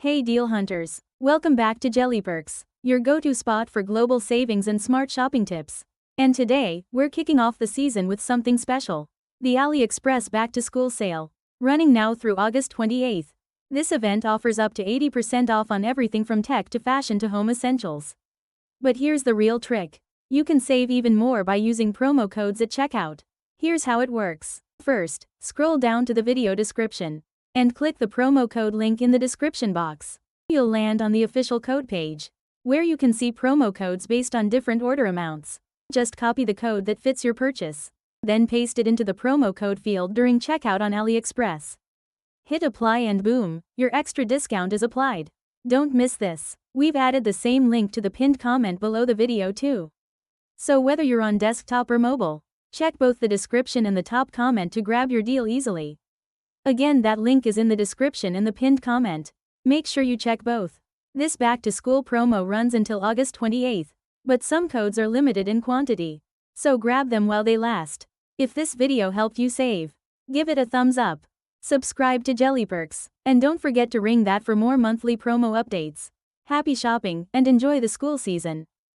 Hey deal hunters! Welcome back to Jellyperks, your go-to spot for global savings and smart shopping tips. And today, we're kicking off the season with something special. The AliExpress Back to School Sale. Running now through August 28th. This event offers up to 80% off on everything from tech to fashion to home essentials. But here's the real trick. You can save even more by using promo codes at checkout. Here's how it works. First, scroll down to the video description and click the promo code link in the description box. You'll land on the official code page, where you can see promo codes based on different order amounts. Just copy the code that fits your purchase, then paste it into the promo code field during checkout on AliExpress. Hit apply and boom, your extra discount is applied. Don't miss this. We've added the same link to the pinned comment below the video too. So whether you're on desktop or mobile, check both the description and the top comment to grab your deal easily. Again, that link is in the description and the pinned comment. Make sure you check both. This back-to-school promo runs until August 28th, but some codes are limited in quantity, so grab them while they last. If this video helped you save, give it a thumbs up. Subscribe to Jellyperks, and don't forget to ring that for more monthly promo updates. Happy shopping and enjoy the school season.